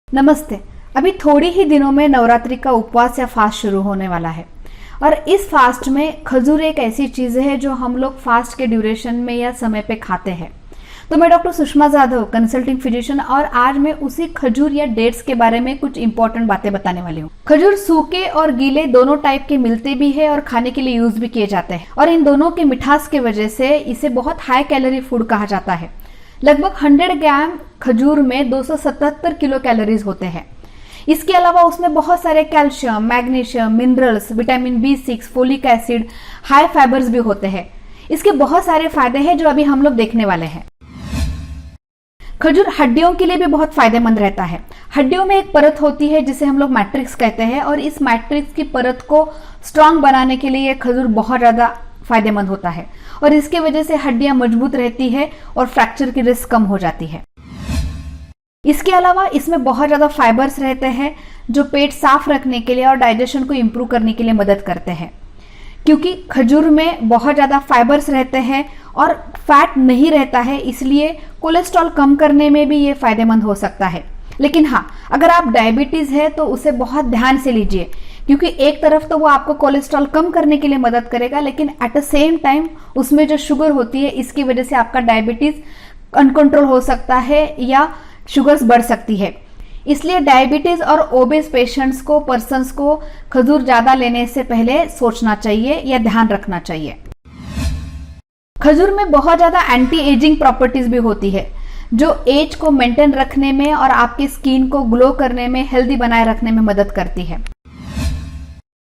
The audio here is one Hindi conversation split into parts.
नमस्ते। अभी थोड़ी ही दिनों में नवरात्रि का उपवास या फास्ट शुरू होने वाला है और इस फास्ट में खजूर एक ऐसी चीज है जो हम लोग फास्ट के ड्यूरेशन में या समय पे खाते हैं। तो मैं doctor Sushma Jadhav, consulting physician, और आज मैं उसी खजूर या डेट्स के बारे में कुछ इंपॉर्टेंट बातें बताने वाली हूँ। खजूर सूखे और गीले दोनों टाइप के मिलते भी है और खाने के लिए यूज भी किए जाते हैं और इन दोनों के मिठास की वजह से इसे बहुत हाई कैलोरी फूड कहा जाता है। लगभग 100 ग्राम खजूर में 277 किलो कैलोरीज होते हैं। इसके अलावा उसमें बहुत सारे calcium, magnesium, minerals, vitamin B6, folic acid, high fibres भी होते हैं। इसके बहुत सारे फायदे हैं जो अभी हम लोग देखने वाले हैं। खजूर हड्डियों के लिए भी बहुत फायदेमंद रहता है। हड्डियों में एक परत होती है जिसे हम लोग मैट्रिक्स कहते हैं और इस मैट्रिक्स की परत को स्ट्रांग बनाने के लिए खजूर बहुत ज्यादा फायदेमंद होता है और इसके वजह से हड्डियां मजबूत रहती है और फ्रैक्चर की रिस्क कम हो जाती है। इसके अलावा इसमें बहुत ज्यादा फाइबर्स रहते हैं जो पेट साफ रखने के लिए और डाइजेशन को इंप्रूव करने के लिए मदद करते हैं। क्योंकि खजूर में बहुत ज्यादा फाइबर्स रहते हैं और फैट नहीं रहता है, इसलिए कोलेस्ट्रॉल कम करने में भी ये फायदेमंद हो सकता है। लेकिन हाँ, अगर आप डायबिटीज है तो उसे बहुत ध्यान से लीजिए, क्योंकि एक तरफ तो वो आपको कोलेस्ट्रॉल कम करने के लिए मदद करेगा, लेकिन एट द सेम टाइम उसमें जो शुगर होती है इसकी वजह से आपका डायबिटीज अनकंट्रोल हो सकता है या शुगर्स बढ़ सकती है। इसलिए डायबिटीज और ओबेस पेशेंट्स को, पर्सन्स को खजूर ज्यादा लेने से पहले सोचना चाहिए या ध्यान रखना चाहिए। खजूर में बहुत ज्यादा एंटी एजिंग प्रॉपर्टीज भी होती है जो एज को मेंटेन रखने में और आपकी स्किन को ग्लो करने में, हेल्दी बनाए रखने में मदद करती है।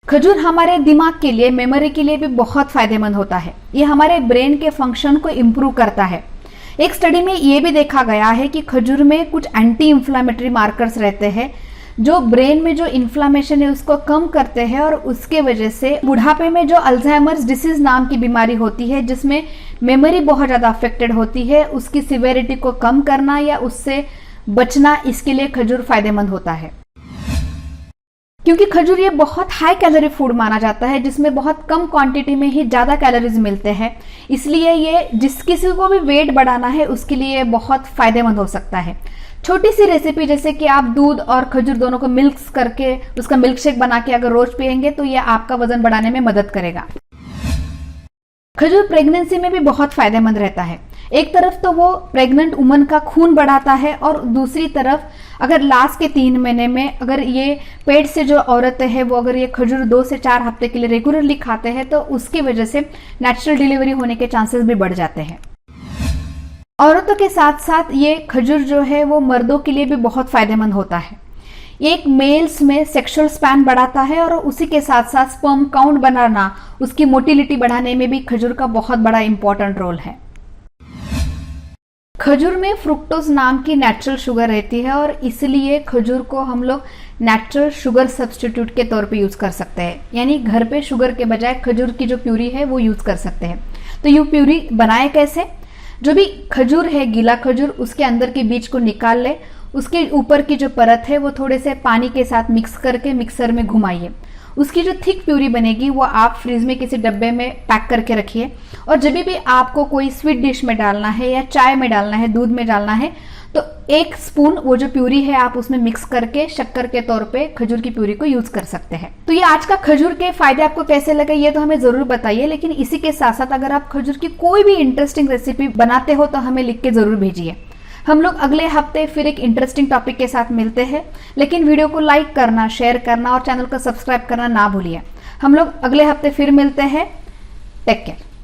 खजूर हमारे दिमाग के लिए, मेमोरी के लिए भी बहुत फायदेमंद होता है। ये हमारे ब्रेन के फंक्शन को इम्प्रूव करता है। एक स्टडी में ये भी देखा गया है कि खजूर में कुछ एंटी इंफ्लेमेटरी मार्कर्स रहते हैं जो ब्रेन में जो इन्फ्लामेशन है उसको कम करते हैं और उसके वजह से बुढ़ापे में जो अल्जाइमर्स डिसीज नाम की बीमारी होती है जिसमें मेमोरी बहुत ज्यादा अफेक्टेड होती है, उसकी सिवियरिटी को कम करना या उससे बचना, इसके लिए खजूर फायदेमंद होता है। क्योंकि खजूर ये बहुत हाई कैलोरी फूड माना जाता है जिसमें बहुत कम क्वांटिटी में ही ज्यादा कैलोरीज मिलते हैं, इसलिए ये जिस किसी को भी वेट बढ़ाना है उसके लिए बहुत फायदेमंद हो सकता है। छोटी सी रेसिपी जैसे कि आप दूध और खजूर दोनों को मिक्स करके उसका मिल्क शेक बना के अगर रोज पिएंगे तो ये आपका वजन बढ़ाने में मदद करेगा। खजूर प्रेगनेंसी में भी बहुत फायदेमंद रहता है। एक तरफ तो वो प्रेग्नेंट वुमन का खून बढ़ाता है और दूसरी तरफ अगर लास्ट के 3 महीने में अगर ये पेट से जो औरतें हैं वो अगर ये खजूर 2 से 4 हफ्ते के लिए रेगुलरली खाते हैं तो उसकी वजह से नेचुरल डिलीवरी होने के चांसेस भी बढ़ जाते हैं। औरतों के साथ साथ ये खजूर जो है वो मर्दों के लिए भी बहुत फायदेमंद होता है। एक मेल्स में सेक्सुअल स्पैन बढ़ाता है और उसी के साथ साथ स्पर्म काउंट बनाना, उसकी मोटिलिटी बढ़ाने में भी खजूर का बहुत बड़ा इंपॉर्टेंट रोल है। खजूर में फ्रुक्टोज नाम की नेचुरल शुगर रहती है और इसलिए खजूर को हम लोग नेचुरल शुगर सब्स्टिट्यूट के तौर पे यूज कर सकते हैं। यानी घर पे शुगर के बजाय खजूर की जो प्यूरी है वो यूज कर सकते हैं। तो ये प्यूरी बनाए कैसे? जो भी खजूर है, गीला खजूर, उसके अंदर के बीज को निकाल ले, उसके ऊपर की जो परत है वो थोड़े से पानी के साथ मिक्स करके मिक्सर में घुमाइए। उसकी जो थिक प्यूरी बनेगी वो आप फ्रिज में किसी डब्बे में पैक करके रखिए और जब भी आपको कोई स्वीट डिश में डालना है या चाय में डालना है, दूध में डालना है, तो 1 स्पून वो जो प्यूरी है आप उसमें मिक्स करके शक्कर के तौर पे खजूर की प्यूरी को यूज कर सकते हैं। तो ये आज का खजूर के फायदे आपको कैसे लगे ये तो हमें जरूर बताइए, लेकिन इसी के साथ साथ अगर आप खजूर की कोई भी इंटरेस्टिंग रेसिपी बनाते हो तो हमें लिख के जरूर भेजिए। हम लोग अगले हफ्ते फिर एक इंटरेस्टिंग टॉपिक के साथ मिलते हैं, लेकिन वीडियो को लाइक करना, शेयर करना और चैनल को सब्सक्राइब करना ना भूलिए। हम लोग अगले हफ्ते फिर मिलते हैं। Take care.